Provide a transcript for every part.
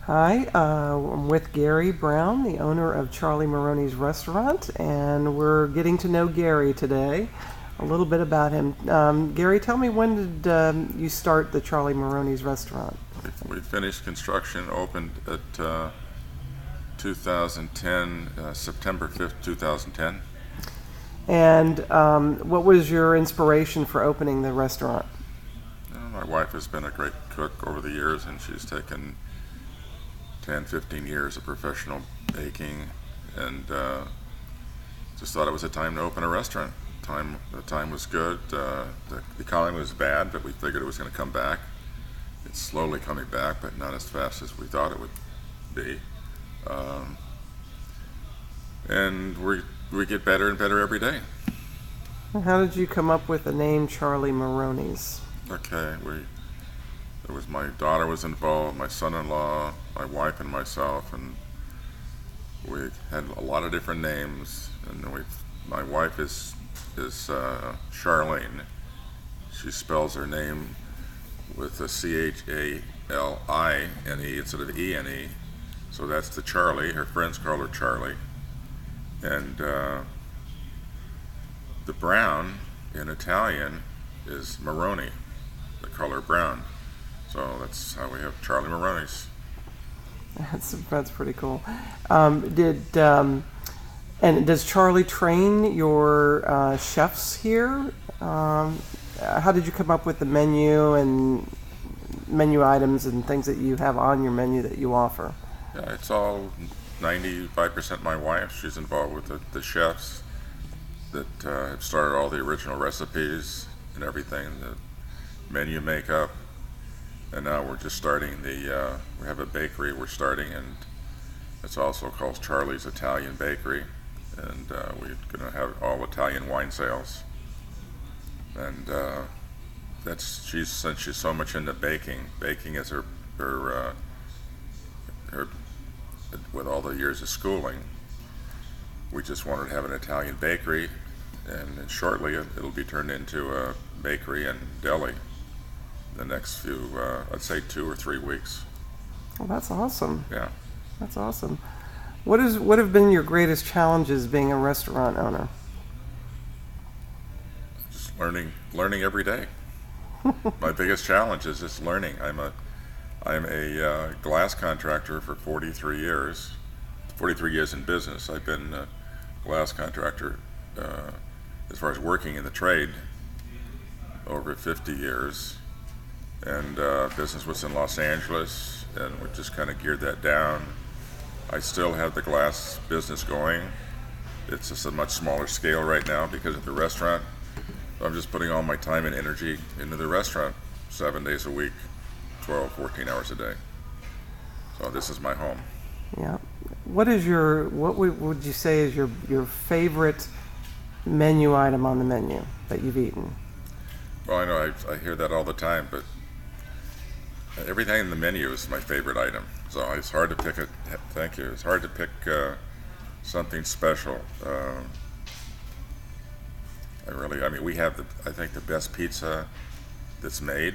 Hi, I'm with Gary Brown, the owner of Charlie Marrones Restaurant, and we're getting to know Gary today. A little bit about him. Gary, tell me, when did you start the Charlie Marrones Restaurant? We finished construction, opened at 2010, September 5th, 2010. And what was your inspiration for opening the restaurant? My wife has been a great cook over the years, and she's taken 10, 15 years of professional baking, and just thought it was a time to open a restaurant. The time was good. The economy was bad, but we figured it was going to come back. It's slowly coming back, but not as fast as we thought it would be. And we get better and better every day. How did you come up with the name Charlie Marrones? Okay, my daughter was involved, my son-in-law, my wife, and myself, and we had a lot of different names. And my wife is Charlene. She spells her name with a Chali instead of Ene. So that's the Charlie. Her friends call her Charlie. And the brown in Italian is Marrone, the color brown. So that's how we have Charlie Marrones. That's pretty cool. And does Charlie train your chefs here? How did you come up with the menu and menu items and things that you have on your menu that you offer? Yeah, it's all 95% my wife. She's involved with the chefs that have started all the original recipes and everything, the menu makeup. And now we're just starting we have a bakery we're starting, and it's also called Charlie's Italian Bakery. And we're going to have all Italian wine sales. And since she's so much into baking is her with all the years of schooling, we just wanted to have an Italian bakery, and shortly it'll be turned into a bakery and deli in the next few, I'd say 2 or 3 weeks. Well, that's awesome. Yeah. That's awesome. What have been your greatest challenges being a restaurant owner? Just learning every day. My biggest challenge is just learning. I'm a glass contractor for 43 years. 43 years in business. I've been a glass contractor as far as working in the trade over 50 years. And business was in Los Angeles, and we just kind of geared that down. I still have the glass business going. It's just a much smaller scale right now because of the restaurant. So I'm just putting all my time and energy into the restaurant 7 days a week, 12, 14 hours a day. So this is my home. Yeah. What would you say is your favorite menu item on the menu that you've eaten? Well, I know I hear that all the time, but everything in the menu is my favorite item. So it's hard to pick it. Thank you. It's hard to pick something special. We have I think the best pizza that's made.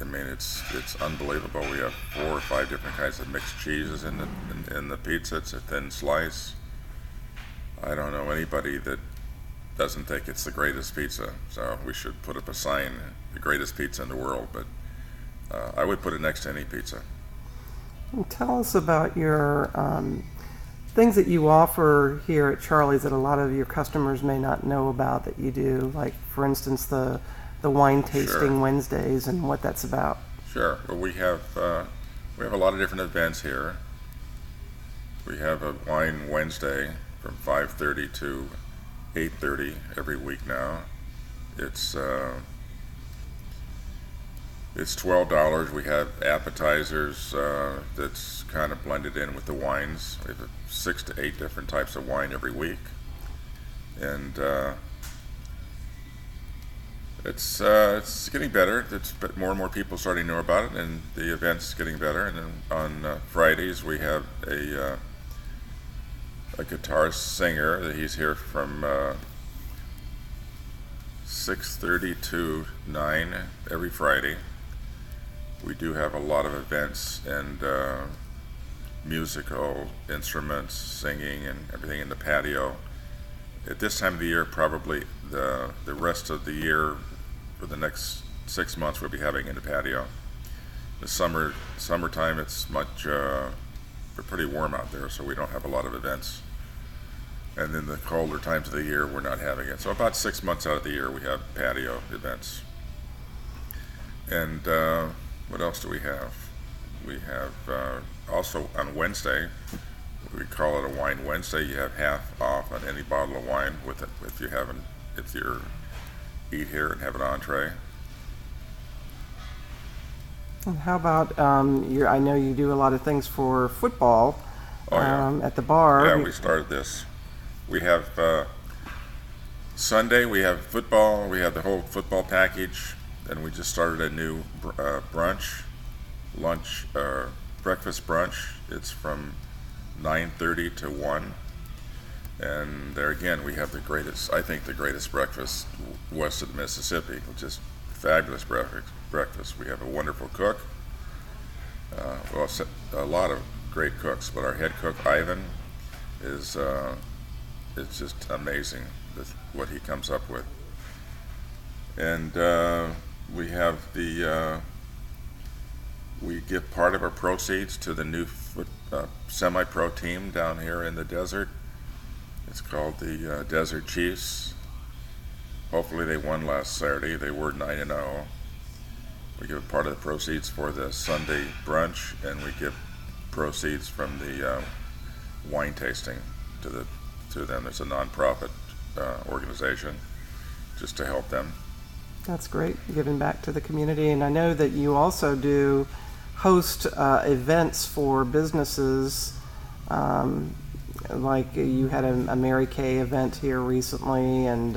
I mean, it's unbelievable. We have 4 or 5 different kinds of mixed cheeses in the pizza. It's a thin slice. I don't know anybody that doesn't think it's the greatest pizza. So we should put up a sign, the greatest pizza in the world. But I would put it next to any pizza. Tell us about your things that you offer here at Charlie's that a lot of your customers may not know about that you do. Like, for instance, the wine tasting Sure. Wednesdays and what that's about. Sure. Well, we have a lot of different events here. We have a wine Wednesday from 5:30 to 8:30 every week now. It's $12. We have appetizers that's kind of blended in with the wines. We have 6 to 8 different types of wine every week, and it's getting better. But more and more people starting to know about it, and the event's getting better. And then on Fridays we have a guitar singer that he's here from 6:30 to 9 every Friday. we do have a lot of events and musical instruments, singing, and everything in the patio. At this time of the year, probably the rest of the year for the next 6 months, we'll be having in the patio. The summertime, it's much pretty warm out there, so we don't have a lot of events. And then the colder times of the year, we're not having it. So about 6 months out of the year, we have patio events. And what else do we have? We have also on Wednesday, we call it a Wine Wednesday. You have half off on any bottle of wine with it if you eat here and have an entree. And how about I know you do a lot of things for football at the bar. Yeah, we started this. We have Sunday, we have football, we have the whole football package, and we just started a new breakfast brunch. It's from 9:30 to 1. And there again, we have the greatest breakfast west of the Mississippi, which is fabulous breakfast. We have a wonderful cook. A lot of great cooks, but our head cook, Ivan, it's just amazing what he comes up with. And we have we give part of our proceeds to the new semi-pro team down here in the desert. It's called the Desert Chiefs. Hopefully they won last Saturday. They were 9-0. We give part of the proceeds for the Sunday brunch, and we give proceeds from the wine tasting to them. It's a non-profit organization just to help them. That's great, giving back to the community. And I know that you also do host events for businesses, like you had a Mary Kay event here recently, and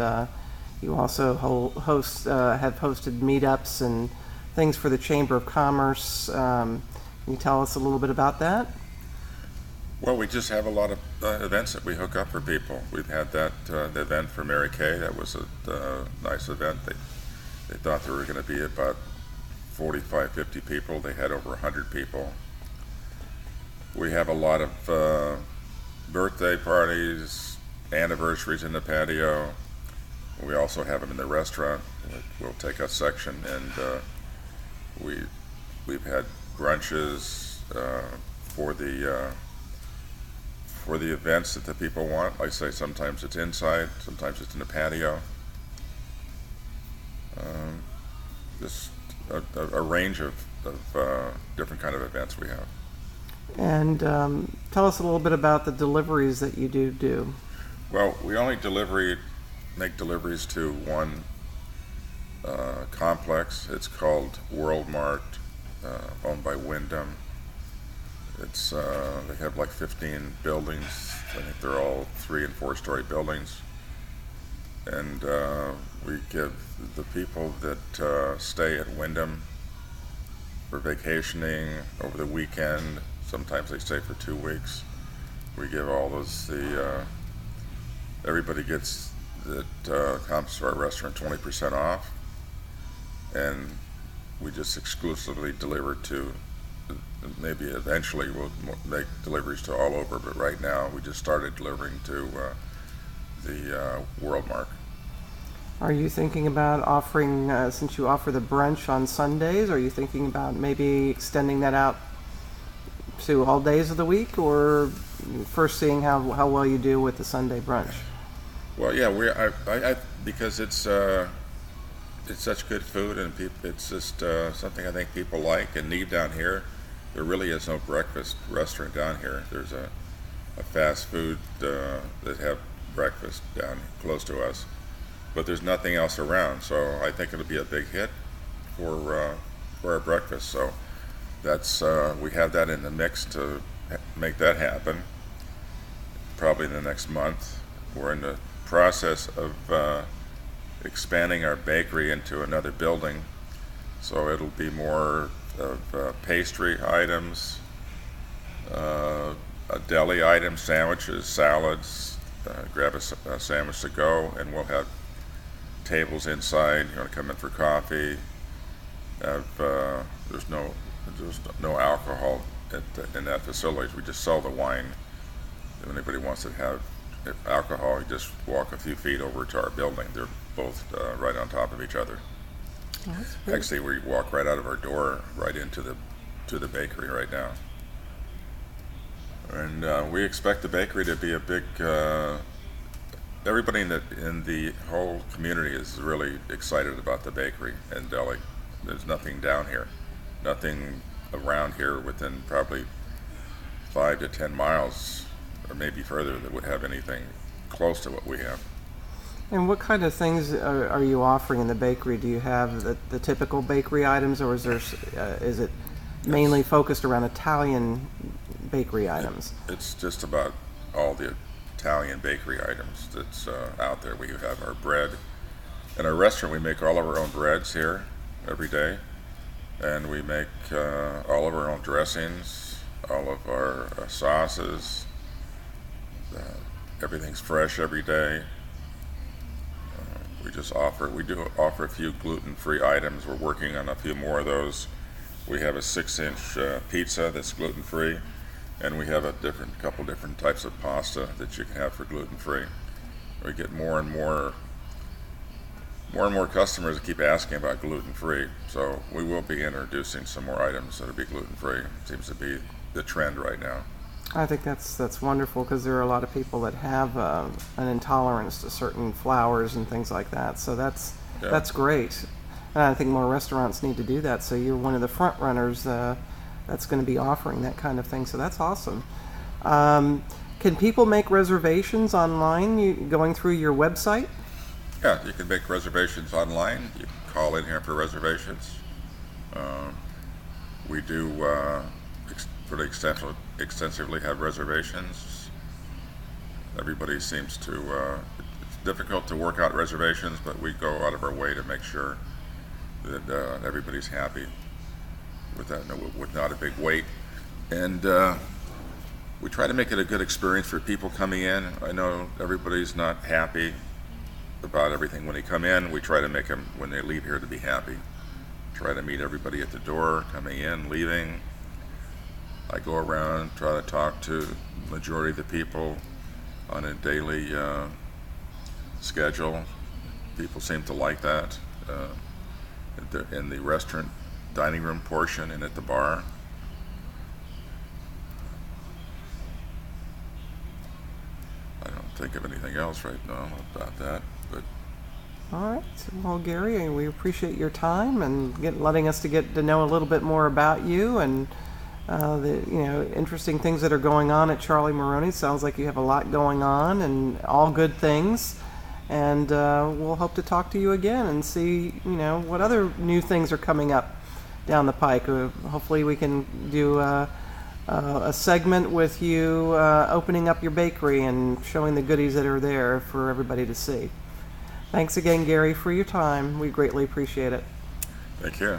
you also have hosted meetups and things for the Chamber of Commerce. Can you tell us a little bit about that? Well, we just have a lot of events that we hook up for people. We've had the event for Mary Kay. That was a nice event. They thought there were going to be about 45, 50 people. They had over 100 people. We have a lot of birthday parties, anniversaries in the patio. We also have them in the restaurant. We'll take a section, and we've had brunches for the events that the people want. Like I say, sometimes it's inside, sometimes it's in the patio. Just a range of different kind of events we have. And tell us a little bit about the deliveries that you do. Well, we only make deliveries to one complex. It's called World Mart, owned by Wyndham. They have like 15 buildings. I think they're all 3- and 4-story buildings. And we give the people that stay at Wyndham for vacationing over the weekend. Sometimes they stay for 2 weeks. We give all those everybody gets that comes to our restaurant 20% off, and we just exclusively deliver to. Maybe eventually we'll make deliveries to all over, but right now we just started delivering to the World Mark. Are you thinking about offering, since you offer the brunch on Sundays, are you thinking about maybe extending that out to all days of the week, or first seeing how well you do with the Sunday brunch? Well, yeah, because it's such good food, and it's just something I think people like and need down here. There really is no breakfast restaurant down here. There's a fast food that have breakfast down close to us, but there's nothing else around. So I think it'll be a big hit for our breakfast. So that's we have that in the mix to make that happen. Probably in the next month. We're in the process of expanding our bakery into another building, so it'll be more of pastry items, deli items, sandwiches, salads. Grab a sandwich to go, and we'll have tables inside. You want to come in for coffee. There's no There's no alcohol in that facility. We just sell the wine. If anybody wants to have alcohol, you just walk a few feet over to our building. They're both right on top of each other. Oh, that's great. Actually, we walk right out of our door right into the bakery right now. And we expect the bakery to be a big. Everybody in the whole community is really excited about the bakery and deli. There's nothing down here, nothing around here within probably 5 to 10 miles, or maybe further, that would have anything close to what we have. And what kind of things are you offering in the bakery? Do you have the typical bakery items, or is it mainly focused around Italian bakery items? It's just about all the Italian bakery items that's out there. We have our bread. In our restaurant, we make all of our own breads here every day, and we make all of our own dressings, all of our sauces. Everything's fresh every day. We do offer a few gluten-free items. We're working on a few more of those. We have a 6-inch pizza that's gluten-free, and we have a couple different types of pasta that you can have for gluten-free. We get more and more customers that keep asking about gluten-free, so we will be introducing some more items that'll be gluten-free. Seems to be the trend right now. I think that's wonderful, because there are a lot of people that have an intolerance to certain flours and things like that. So that's great. And I think more restaurants need to do that. So you're one of the front runners that's going to be offering that kind of thing. So that's awesome. Can people make reservations online going through your website? Yeah, you can make reservations online. You can call in here for reservations. We do pretty extensively have reservations. Everybody seems to, it's difficult to work out reservations, but we go out of our way to make sure that everybody's happy with that, with not a big wait. And we try to make it a good experience for people coming in. I know everybody's not happy about everything when they come in. We try to make them, when they leave here, to be happy. Try to meet everybody at the door, coming in, leaving. I go around, try to talk to the majority of the people on a daily schedule. People seem to like that in the restaurant dining room portion and at the bar. I don't think of anything else right now about that, but. All right. Well, Gary, we appreciate your time and letting us to get to know a little bit more about you and the interesting things that are going on at Charli Marrones. Sounds like you have a lot going on, and all good things. And we'll hope to talk to you again and see what other new things are coming up down the pike. Hopefully, we can do a segment with you opening up your bakery and showing the goodies that are there for everybody to see. Thanks again, Gary, for your time. We greatly appreciate it. Thank you.